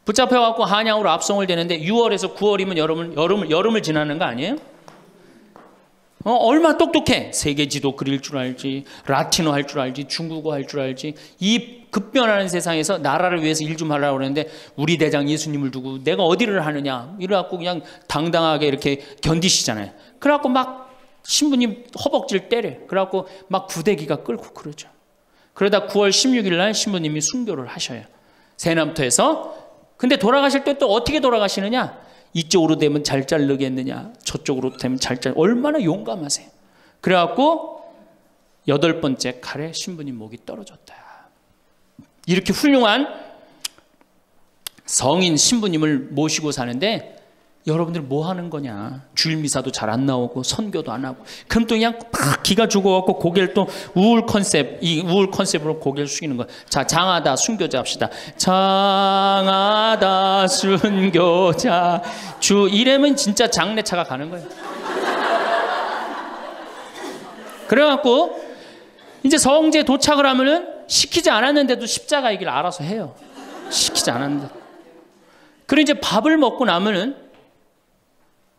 붙잡혀갖고 한양으로 압송을 되는데 6월에서 9월이면 여름을 지나는 거 아니에요? 얼마 똑똑해. 세계 지도 그릴 줄 알지, 라틴어 할 줄 알지, 중국어 할 줄 알지. 이 급변하는 세상에서 나라를 위해서 일 좀 하려고 그러는데 우리 대장 예수님을 두고 내가 어디를 하느냐 이래갖고 그냥 당당하게 이렇게 견디시잖아요. 그래갖고 막 신부님 허벅지를 때려. 그래갖고 막 구데기가 끓고 그러죠. 그러다 9월 16일 날 신부님이 순교를 하셔요. 새남터에서. 근데 돌아가실 때 또 어떻게 돌아가시느냐? 이쪽으로 되면 잘 자르겠느냐, 저쪽으로 되면 잘 자르. 얼마나 용감하세요. 그래갖고 8번째 칼에 신부님 목이 떨어졌다. 이렇게 훌륭한 성인 신부님을 모시고 사는데 여러분들 뭐 하는 거냐? 주일 미사도 잘 안 나오고 선교도 안 하고 그럼 또 그냥 팍 기가 죽어갖고 고개를 또 우울 컨셉으로 고개를 숙이는 거야. 자, 장하다 순교자 합시다. 장하다 순교자 주 이러면 진짜 장례차가 가는 거예요. 그래갖고 이제 성지에 도착을 하면은 시키지 않았는데도 십자가 얘기를 알아서 해요. 시키지 않았는데. 그리고 이제 밥을 먹고 나면은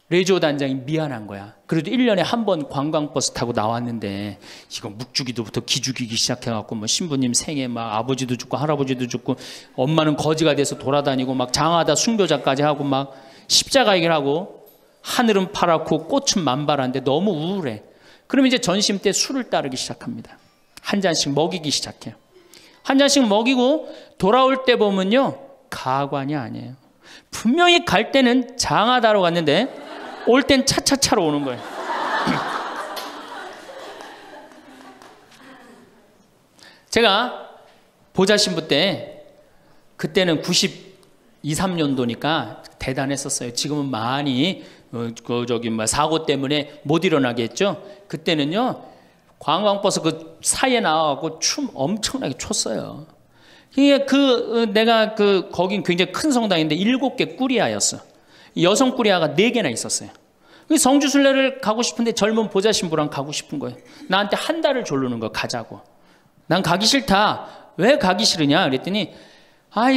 레지오 단장이 미안한 거야. 그래도 1년에 한 번 관광버스 타고 나왔는데 이거 묵주기도부터 기죽이기 시작해갖고 뭐 신부님 생에 막 아버지도 죽고 할아버지도 죽고 엄마는 거지가 돼서 돌아다니고 막 장하다 순교자까지 하고 막 십자가 얘기를 하고 하늘은 파랗고 꽃은 만발한데 너무 우울해. 그럼 이제 전심 때 술을 따르기 시작합니다. 한 잔씩 먹이기 시작해요. 한 잔씩 먹이고 돌아올 때 보면요 가관이 아니에요. 분명히 갈 때는 장하다로 갔는데 올 땐 차차차로 오는 거예요. 제가 보좌신부 때 그때는 92, 3년도니까 대단했었어요. 지금은 많이 사고 때문에 못 일어나게 했죠. 그때는요 관광버스 그 사이에 나와갖고 춤 엄청나게 췄어요. 이게 내가 거긴 굉장히 큰 성당인데 7개 꾸리아였어. 여성 꾸리아가 4개나 있었어요. 성주순례를 가고 싶은데 젊은 보좌 신부랑 가고 싶은 거예요. 나한테 한 달을 졸르는 거 가자고. 난 가기 싫다. 왜 가기 싫으냐 그랬더니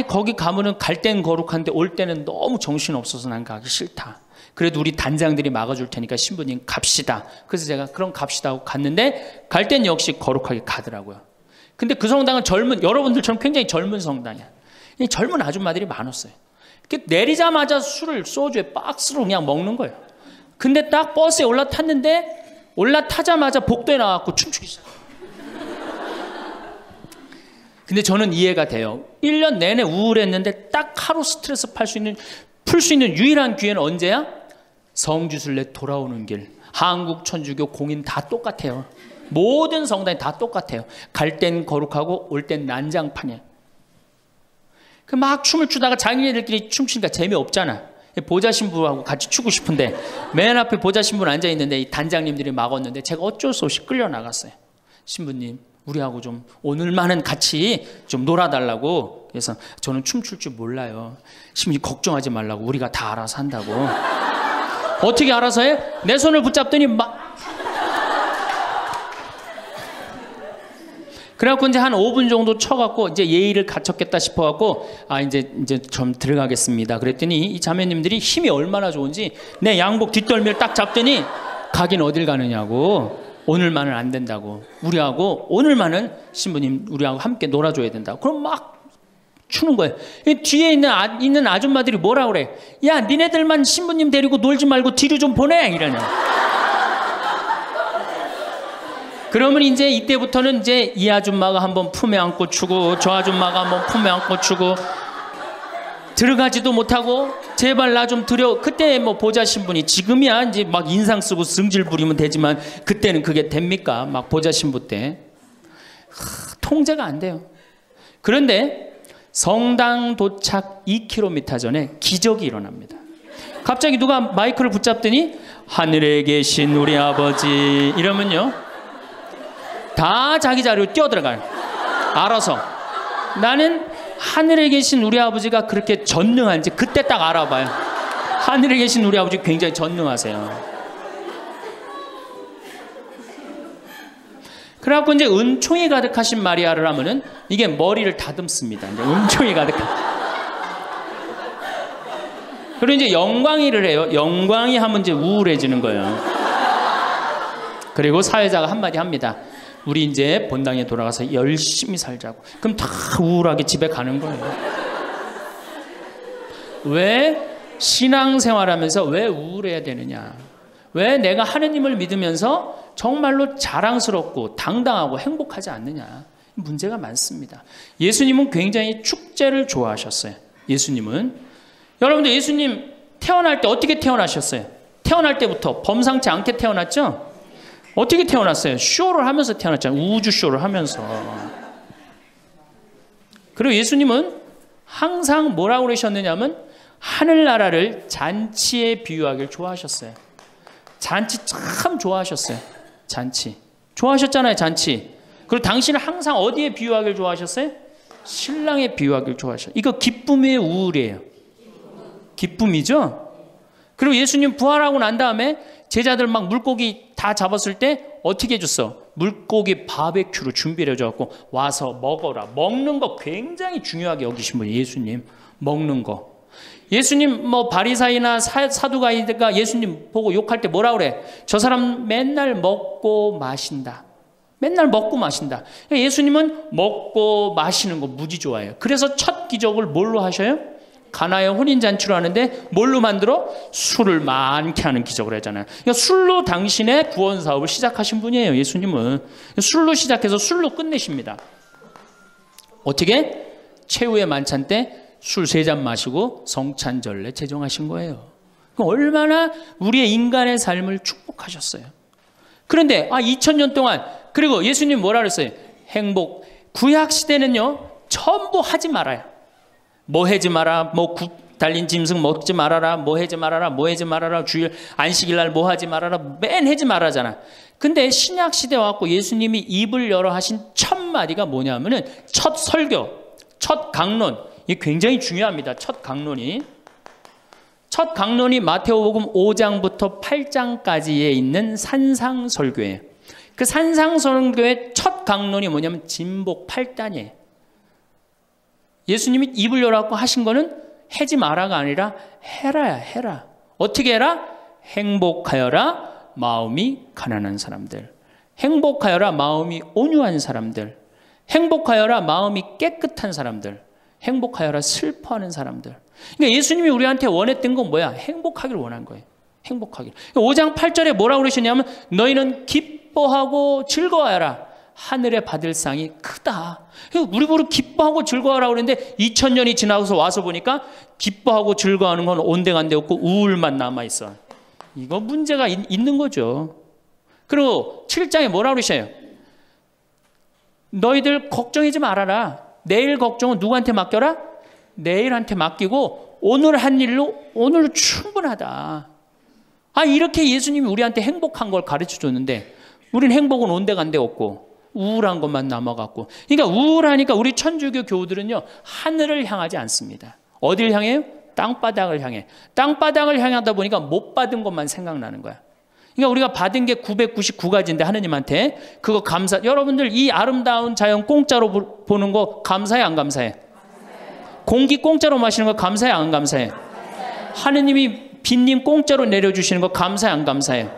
거기 가면은 갈 땐 거룩한데 올 때는 너무 정신없어서 난 가기 싫다. 그래도 우리 단장들이 막아줄 테니까 신부님 갑시다. 그래서 제가 그럼 갑시다 하고 갔는데 갈 땐 역시 거룩하게 가더라고요. 근데 그 성당은 여러분들처럼 굉장히 젊은 성당이야. 젊은 아줌마들이 많았어요. 내리자마자 술을 소주에 박스로 그냥 먹는 거예요. 근데 딱 버스에 올라타자마자 복도에 나와서 춤추기 시작. 근데 저는 이해가 돼요. 1년 내내 우울했는데 딱 하루 스트레스 풀 수 있는 유일한 기회는 언제야? 성주순례 돌아오는 길. 한국 천주교 공인 다 똑같아요. 모든 성당이 다 똑같아요. 갈 땐 거룩하고 올 땐 난장판이야. 막 춤을 추다가 자기네들끼리 춤추니까 재미없잖아. 보좌 신부하고 같이 추고 싶은데 맨 앞에 보좌 신부는 앉아 있는데 이 단장님들이 막았는데 제가 어쩔 수 없이 끌려 나갔어요. 신부님, 우리하고 좀 오늘만은 같이 좀 놀아달라고. 그래서 저는 춤출 줄 몰라요. 신부님 걱정하지 말라고. 우리가 다 알아서 한다고. 어떻게 알아서 해? 내 손을 붙잡더니 그래갖고 이제 한 5분 정도 쳐갖고 이제 예의를 갖췄겠다 싶어갖고 이제 좀 들어가겠습니다. 그랬더니 이 자매님들이 힘이 얼마나 좋은지 내 양복 뒷덜미를 딱 잡더니 가긴 어딜 가느냐고. 오늘만은 안 된다고. 우리하고 오늘만은 신부님 우리하고 함께 놀아줘야 된다고. 그럼 막 추는 거예요. 뒤에 있는 아줌마들이 뭐라 그래? 야, 니네들만 신부님 데리고 놀지 말고 뒤로 좀 보내 이러냐. 그러면 이제 이때부터는 이제 이 아줌마가 한번 품에 안고 추고 저 아줌마가 한번 품에 안고 추고 들어가지도 못하고 제발 나 좀 들여. 그때 뭐 보자 신부니 지금이야 이제 막 인상 쓰고 승질 부리면 되지만 그때는 그게 됩니까? 막 보자 신부 때 통제가 안 돼요. 그런데 성당 도착 2km 전에 기적이 일어납니다. 갑자기 누가 마이크를 붙잡더니 하늘에 계신 우리 아버지 이러면요 다 자기 자리로 뛰어들어가요. 알아서. 나는 하늘에 계신 우리 아버지가 그렇게 전능한지 그때 딱 알아봐요. 하늘에 계신 우리 아버지 굉장히 전능하세요. 그래갖고 이제 은총이 가득하신 마리아를 하면은 이게 머리를 다듬습니다. 이제 은총이 가득한. 그리고 이제 영광이를 해요. 영광이 하면 이제 우울해지는 거예요. 그리고 사회자가 한마디 합니다. 우리 이제 본당에 돌아가서 열심히 살자고. 그럼 다 우울하게 집에 가는 거예요. 왜 신앙생활하면서 왜 우울해야 되느냐? 왜 내가 하느님을 믿으면서 정말로 자랑스럽고 당당하고 행복하지 않느냐? 문제가 많습니다. 예수님은 굉장히 축제를 좋아하셨어요. 예수님은. 여러분들 예수님 태어날 때 어떻게 태어나셨어요? 태어날 때부터 범상치 않게 태어났죠? 어떻게 태어났어요? 쇼를 하면서 태어났잖아요. 우주 쇼를 하면서. 그리고 예수님은 항상 뭐라고 그러셨느냐면 하늘나라를 잔치에 비유하길 좋아하셨어요. 잔치 참 좋아하셨어요. 잔치. 좋아하셨잖아요, 잔치. 그리고 당신은 항상 어디에 비유하길 좋아하셨어요? 신랑에 비유하길 좋아하셨어요. 이거 기쁨이에요, 우울이에요? 기쁨이죠? 그리고 예수님 부활하고 난 다음에 제자들 막 물고기 다 잡았을 때 어떻게 해줬어? 물고기 바베큐로 준비를 해줘갖고 와서 먹어라. 먹는 거 굉장히 중요하게 여기신 분이에요. 예수님. 먹는 거. 예수님 뭐 바리사이나 사두가이가 예수님 보고 욕할 때 뭐라 그래? 저 사람 맨날 먹고 마신다. 맨날 먹고 마신다. 예수님은 먹고 마시는 거 무지 좋아해요. 그래서 첫 기적을 뭘로 하셔요? 가나의 혼인잔치로 하는데 뭘로 만들어? 술을 많게 하는 기적을 하잖아요. 그러니까 술로 당신의 구원 사업을 시작하신 분이에요. 예수님은. 술로 시작해서 술로 끝내십니다. 어떻게? 최후의 만찬 때 술 3잔 마시고 성찬절례 제정하신 거예요. 얼마나 우리의 인간의 삶을 축복하셨어요. 그런데 2000년 동안 그리고 예수님 뭐라 그랬어요? 행복. 구약 시대는요 전부 하지 말아요. 뭐 하지 마라, 뭐 달린 짐승 먹지 말아라, 뭐 하지 말아라, 뭐 하지 말아라, 주일 안식일 날 뭐 하지 말아라, 맨 하지 말아잖아. 근데 신약 시대 와갖고 예수님이 입을 열어 하신 첫 마디가 뭐냐면은 첫 설교, 첫 강론. 이게 굉장히 중요합니다. 첫 강론이. 첫 강론이 마태복음 5장부터 8장까지에 있는 산상설교예요. 그 산상설교의 첫 강론이 뭐냐면 진복 8단이에요. 예수님이 입을 열어갖고 하신 거는 하지 마라가 아니라 해라야, 해라. 어떻게 해라? 행복하여라 마음이 가난한 사람들. 행복하여라 마음이 온유한 사람들. 행복하여라 마음이 깨끗한 사람들. 행복하여라 슬퍼하는 사람들. 그러니까 예수님이 우리한테 원했던 건 뭐야? 행복하기를 원한 거예요. 행복하기를. 5장 8절에 뭐라고 그러셨냐면 너희는 기뻐하고 즐거워하라. 하늘에 받을 상이 크다. 우리 보러 기뻐하고 즐거워하라고 그랬는데 2000년이 지나서 와서 보니까 기뻐하고 즐거워하는 건 온데간데 없고 우울만 남아있어. 이거 문제가 있는 거죠. 그리고 7장에 뭐라고 그러셔요? 너희들 걱정하지 말아라. 내일 걱정은 누구한테 맡겨라? 내일한테 맡기고 오늘 한 일로 오늘 충분하다. 이렇게 예수님이 우리한테 행복한 걸 가르쳐 줬는데 우린 행복은 온데간데 없고 우울한 것만 남아갖고. 그러니까 우울하니까 우리 천주교 교우들은요 하늘을 향하지 않습니다. 어딜 향해요? 땅바닥을 향해. 땅바닥을 향하다 보니까 못 받은 것만 생각나는 거야. 그러니까 우리가 받은 게 999가지인데 하느님한테 그거 감사. 여러분들 이 아름다운 자연 공짜로 보는 거 감사해 안 감사해? 공기 공짜로 마시는 거 감사해 안 감사해? 하느님이 빈님 공짜로 내려주시는 거 감사해 안 감사해?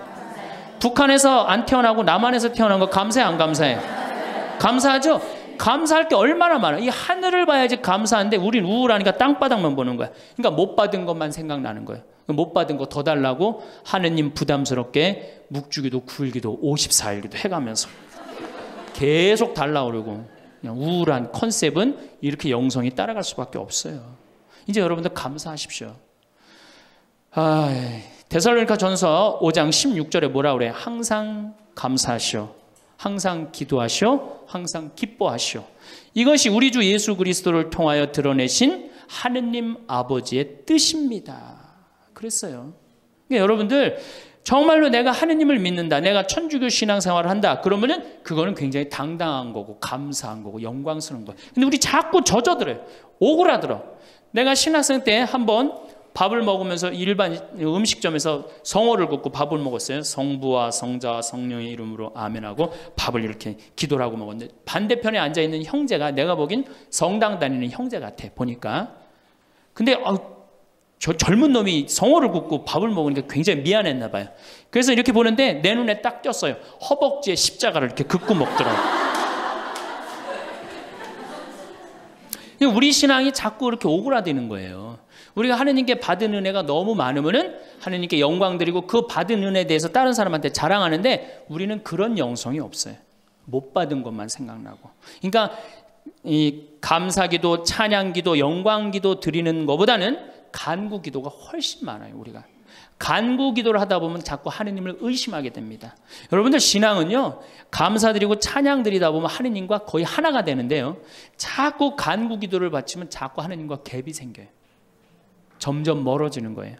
북한에서 안 태어나고 남한에서 태어난 거 감사해 안 감사해? 감사하죠? 감사할 게 얼마나 많아. 이 하늘을 봐야지 감사한데 우린 우울하니까 땅바닥만 보는 거야. 그러니까 못 받은 것만 생각나는 거예요. 못 받은 거 더 달라고 하느님 부담스럽게 묵주기도 굴기도 54일기도 해가면서 계속 달라고 그러고, 그냥 우울한 컨셉은 이렇게 영성이 따라갈 수밖에 없어요. 이제 여러분들 감사하십시오. 데살로니가 전서 5장 16절에 뭐라 그래? 항상 감사하시오. 항상 기도하시오. 항상 기뻐하시오. 이것이 우리 주 예수 그리스도를 통하여 드러내신 하느님 아버지의 뜻입니다. 그랬어요. 그러니까 여러분들 정말로 내가 하느님을 믿는다, 내가 천주교 신앙생활을 한다, 그러면은 그거는 굉장히 당당한 거고 감사한 거고 영광스러운 거예요. 근데 우리 자꾸 젖어들어요. 오그라들어. 내가 신학생 때 한번 밥을 먹으면서 일반 음식점에서 성호를 긋고 밥을 먹었어요. 성부와 성자와 성령의 이름으로 아멘하고 밥을 이렇게 기도를 하고 먹었는데, 반대편에 앉아있는 형제가 내가 보긴 성당 다니는 형제 같아 보니까. 근데 저 젊은 놈이 성호를 긋고 밥을 먹으니까 굉장히 미안했나 봐요. 그래서 이렇게 보는데 내 눈에 딱 띄었어요. 허벅지에 십자가를 이렇게 긋고 먹더라고요. 우리 신앙이 자꾸 이렇게 오그라드는 거예요. 우리가 하느님께 받은 은혜가 너무 많으면은 하느님께 영광 드리고 그 받은 은혜에 대해서 다른 사람한테 자랑하는데, 우리는 그런 영성이 없어요. 못 받은 것만 생각나고. 그러니까 이 감사기도, 찬양기도, 영광기도 드리는 것보다는 간구기도가 훨씬 많아요. 우리가 간구기도를 하다 보면 자꾸 하느님을 의심하게 됩니다. 여러분들 신앙은요, 감사드리고 찬양드리다 보면 하느님과 거의 하나가 되는데요, 자꾸 간구기도를 바치면 자꾸 하느님과 갭이 생겨요. 점점 멀어지는 거예요.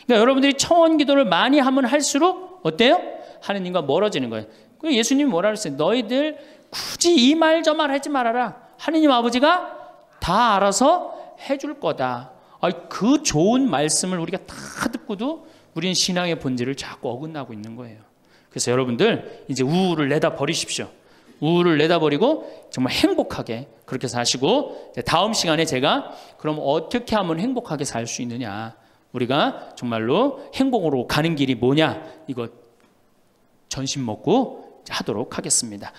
그러니까 여러분들이 청원기도를 많이 하면 할수록 어때요? 하느님과 멀어지는 거예요. 예수님이 뭐라 그랬어요? 너희들 굳이 이 말 저 말 하지 말아라. 하느님 아버지가 다 알아서 해줄 거다. 그 좋은 말씀을 우리가 다 듣고도 우리는 신앙의 본질을 자꾸 어긋나고 있는 거예요. 그래서 여러분들 이제 우울을 내다 버리십시오. 우울을 내다 버리고 정말 행복하게 그렇게 사시고, 다음 시간에 제가 그럼 어떻게 하면 행복하게 살 수 있느냐, 우리가 정말로 행복으로 가는 길이 뭐냐, 이거 전심 먹고 하도록 하겠습니다.